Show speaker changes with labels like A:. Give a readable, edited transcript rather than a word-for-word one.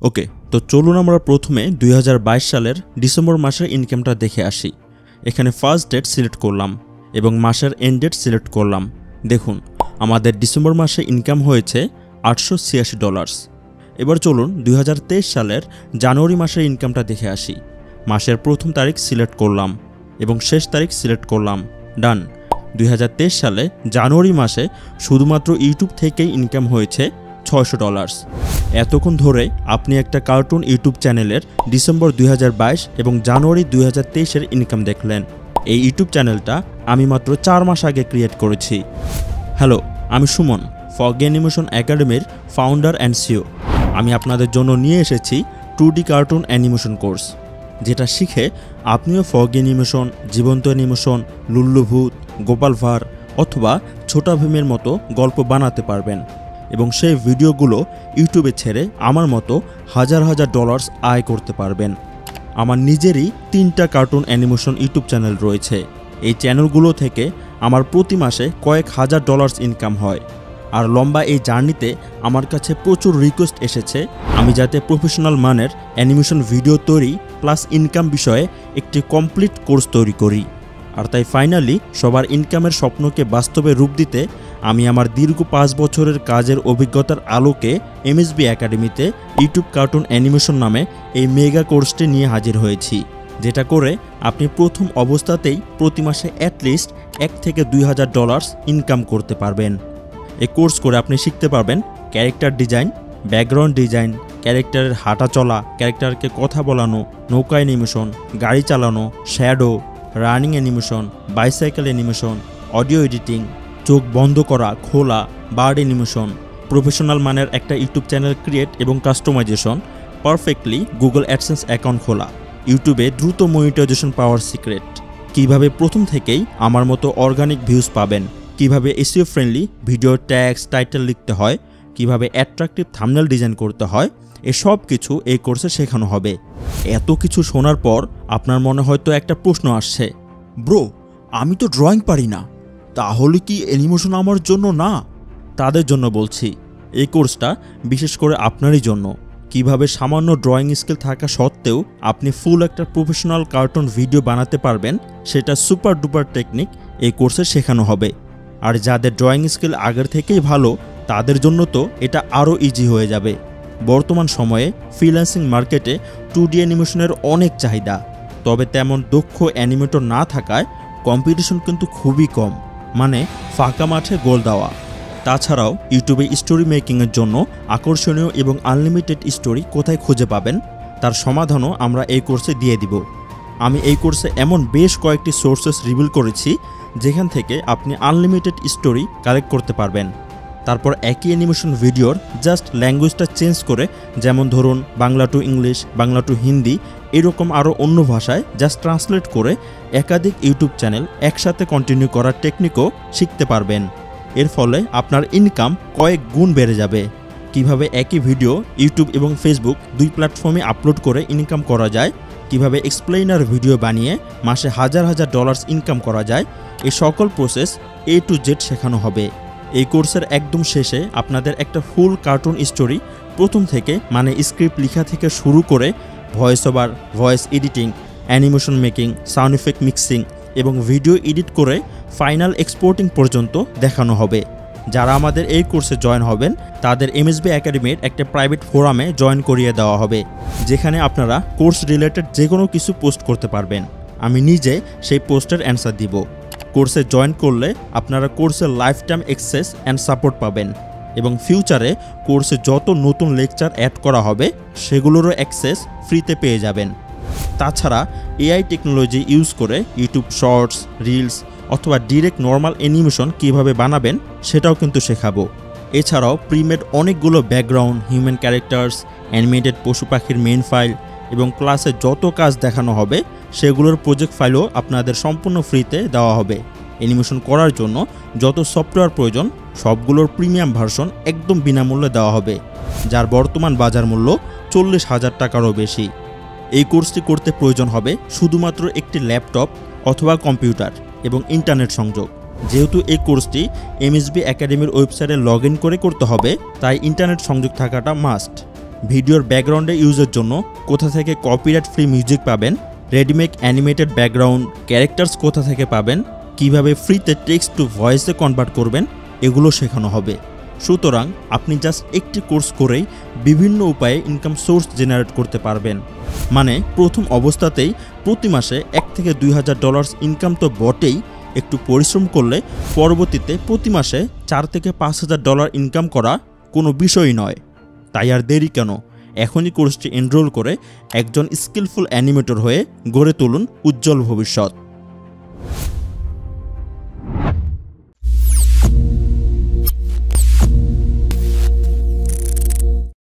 A: ওকে, তো চলুন আমরা প্রথমে 2022 সালের ডিসেম্বর মাসের ইনকামটা দেখে আসি। এখানে ফার্স্ট ডেট সিলেক্ট করলাম এবং মাসের এন্ড ডেট সিলেক্ট করলাম। দেখুন আমাদের ডিসেম্বর মাসে ইনকাম হয়েছে $886। এবার চলুন 2023 সালের জানুয়ারি মাসের ইনকামটা দেখে আসি। মাসের প্রথম তারিখ সিলেক্ট করলাম এবং শেষ তারিখ সিলেক্ট করলাম। ডান। 2023 সালে জানুয়ারি মাসে শুধুমাত্র ইউটিউব থেকেই ইনকাম হয়েছে $600। এতক্ষণ ধরে আপনি একটা কার্টুন ইউটিউব চ্যানেলের ডিসেম্বর 2022 এবং জানুয়ারি 2023-এর ইনকাম দেখলেন। এই ইউটিউব চ্যানেলটা আমি মাত্র 4 মাস আগে ক্রিয়েট করেছি। হ্যালো, আমি সুমন, ফগি অ্যানিমেশন একাডেমির ফাউন্ডার অ্যান্ড সিও। আমি আপনাদের জন্য নিয়ে এসেছি 2D কার্টুন অ্যানিমেশন কোর্স, যেটা শিখে আপনিও ফগি অ্যানিমেশন, জীবন্ত অ্যানিমেশন, লুল্লু ভূত, গোপাল ভাঁড় অথবা ছোটা ভীমের মতো গল্প বানাতে পারবেন এবং সেই ভিডিওগুলো ইউটিউবে ছেড়ে আমার মতো হাজার হাজার ডলার্স আয় করতে পারবেন। আমার নিজেরই 3টা কার্টুন অ্যানিমেশন ইউটিউব চ্যানেল রয়েছে। এই চ্যানেলগুলো থেকে আমার প্রতি মাসে কয়েক হাজার ডলার্স ইনকাম হয়। আর লম্বা এই জার্নিতে আমার কাছে প্রচুর রিকোয়েস্ট এসেছে আমি যাতে প্রফেশনাল মানের অ্যানিমেশন ভিডিও তৈরি প্লাস ইনকাম বিষয়ে একটি কমপ্লিট কোর্স তৈরি করি। আর তাই ফাইনালি সবার ইনকামের স্বপ্নকে বাস্তবে রূপ দিতে আমি আমার দীর্ঘ 5 বছরের কাজের অভিজ্ঞতার আলোকে MSB একাডেমিতে ইউটিউব কার্টুন অ্যানিমেশন নামে এই মেগা কোর্সটি নিয়ে হাজির হয়েছি, যেটা করে আপনি প্রথম অবস্থাতেই প্রতি মাসে অ্যাটলিস্ট $1 থেকে $2,000 ইনকাম করতে পারবেন। এই কোর্স করে আপনি শিখতে পারবেন ক্যারেক্টার ডিজাইন, ব্যাকগ্রাউন্ড ডিজাইন, ক্যারেক্টারের হাঁটা চলা, ক্যারেক্টারকে কথা বলানো, নৌকা অ্যানিমেশন, গাড়ি চালানো, shadow, running animation, bicycle animation, audio editing, চোখ বন্ধ করা, খোলা, বার্ড অ্যানিমেশন, প্রফেশনাল মানের একটা ইউটিউব চ্যানেল ক্রিয়েট এবং customization, perfectly Google AdSense account খোলা, ইউটিউবে দ্রুত মনিটাইজেশন পাওয়ার সিক্রেট, কিভাবে প্রথম থেকেই আমার মতো অর্গানিক ভিউজ পাবেন, কিভাবে SEO friendly video tags title লিখতে হয়, কিভাবে অ্যাট্রাকটিভ থাম্বনেল ডিজাইন করতে হয়, এসব কিছু এই কোর্সে শেখানো হবে। এত কিছু শোনার পর আপনার মনে হয়তো একটা প্রশ্ন আসছে, ব্রো আমি তো ড্রয়িং পারি না, তাহলে কি অ্যানিমেশন আমার জন্য না? তাদের জন্য বলছি এই কোর্সটা বিশেষ করে আপনারই জন্য। কিভাবে সামান্য ড্রয়িং স্কিল থাকা সত্ত্বেও আপনি ফুল একটা প্রফেশনাল কার্টুন ভিডিও বানাতে পারবেন, সেটা সুপার ডুপার টেকনিক এই কোর্সে শেখানো হবে। আর যাদের ড্রয়িং স্কিল আগের থেকেই ভালো তাদের জন্য তো এটা আরও ইজি হয়ে যাবে। বর্তমান সময়ে ফ্রিল্যান্সিং মার্কেটে 2D অ্যানিমেশনের অনেক চাহিদা, তবে তেমন দক্ষ অ্যানিমেটর না থাকায় কম্পিটিশন কিন্তু খুবই কম, মানে ফাঁকা মাঠে গোল দেওয়া। তাছাড়াও ইউটিউবে স্টোরি মেকিংয়ের জন্য আকর্ষণীয় এবং আনলিমিটেড স্টোরি কোথায় খুঁজে পাবেন তার সমাধানও আমরা এই কোর্সে দিয়ে দিব। আমি এই কোর্সে এমন বেশ কয়েকটি সোর্সেস রিভিল করেছি যেখান থেকে আপনি আনলিমিটেড স্টোরি কালেক্ট করতে পারবেন। তারপর একই অ্যানিমেশন ভিডিওর জাস্ট ল্যাঙ্গুয়েজটা চেঞ্জ করে, যেমন ধরুন Bangla to English, Bangla to Hindi, এরকম আরও অন্য ভাষায় জাস্ট ট্রান্সলেট করে একাধিক ইউটিউব চ্যানেল একসাথে কন্টিনিউ করার টেকনিকও শিখতে পারবেন। এর ফলে আপনার ইনকাম কয়েক গুণ বেড়ে যাবে। কিভাবে একই ভিডিও ইউটিউব এবং ফেসবুক 2 প্ল্যাটফর্মে আপলোড করে ইনকাম করা যায়, কিভাবে এক্সপ্লেইনার ভিডিও বানিয়ে মাসে হাজার হাজার ডলার্স ইনকাম করা যায়, এই সকল প্রসেস A to Z শেখানো হবে। এই কোর্সের একদম শেষে আপনাদের একটা ফুল কার্টুন স্টোরি প্রথম থেকে, মানে স্ক্রিপ্ট লেখা থেকে শুরু করে voice over, voice editing, animation making, sound effect mixing এবং ভিডিও এডিট করে ফাইনাল এক্সপোর্টিং পর্যন্ত দেখানো হবে। যারা আমাদের এই কোর্সে জয়েন হবেন তাদের MSB একাডেমির একটা প্রাইভেট ফোরামে জয়েন করিয়ে দেওয়া হবে, যেখানে আপনারা কোর্স রিলেটেড যে কোনো কিছু পোস্ট করতে পারবেন। আমি নিজে সেই পোস্টের অ্যান্সার দিব। কোর্সে জয়েন করলে আপনারা কোর্সের life time access and support পাবেন এবং ফিউচারে কোর্সে যত নতুন লেকচার অ্যাড করা হবে সেগুলোরও অ্যাক্সেস ফ্রিতে পেয়ে যাবেন। তাছাড়া AI টেকনোলজি ইউজ করে ইউটিউব শর্টস, রিলস অথবা ডিরেক্ট নর্মাল অ্যানিমেশন কীভাবে বানাবেন সেটাও কিন্তু শেখাবো। এছাড়াও প্রিমেড অনেকগুলো ব্যাকগ্রাউন্ড, হিউম্যান ক্যারেক্টার্স, অ্যানিমেটেড পশু পাখির মেইন ফাইল এবং ক্লাসে যত কাজ দেখানো হবে সেগুলোর প্রজেক্ট ফাইলও আপনাদের সম্পূর্ণ ফ্রিতে দেওয়া হবে। অ্যানিমেশন করার জন্য যত সফটওয়্যার প্রয়োজন সবগুলোর প্রিমিয়াম ভার্সন একদম বিনামূল্যে দেওয়া হবে, যার বর্তমান বাজার মূল্য 40,000 টাকারও বেশি। এই কোর্সটি করতে প্রয়োজন হবে শুধুমাত্র একটি ল্যাপটপ অথবা কম্পিউটার এবং ইন্টারনেট সংযোগ। যেহেতু এই কোর্সটি MSB একাডেমির ওয়েবসাইটে লগ ইন করে করতে হবে, তাই ইন্টারনেট সংযোগ থাকাটা মাস্ট। ভিডিওর ব্যাকগ্রাউন্ডে ইউজের জন্য কোথা থেকে কপিরাইট ফ্রি মিউজিক পাবেন, রেডিমেড অ্যানিমেটেড ব্যাকগ্রাউন্ড ক্যারেক্টার্স কোথা থেকে পাবেন, কিভাবে ফ্রিতে টেক্সট টু ভয়েসে কনভার্ট করবেন, এগুলো শেখানো হবে। সুতরাং আপনি জাস্ট একটি কোর্স করেই বিভিন্ন উপায়ে ইনকাম সোর্স জেনারেট করতে পারবেন। মানে প্রথম অবস্থাতেই প্রতি মাসে $1 থেকে $2,000 ইনকাম তো বটেই, একটু পরিশ্রম করলে পরবর্তীতে প্রতি মাসে $4 থেকে $5,000 ইনকাম করা কোনো বিষয়ই নয়। তাই আর দেরি কেন, এখনই কোর্সটি এনরোল করে একজন স্কিলফুল অ্যানিমেটর হয়ে গড়ে তুলুন উজ্জ্বল ভবিষ্যৎ।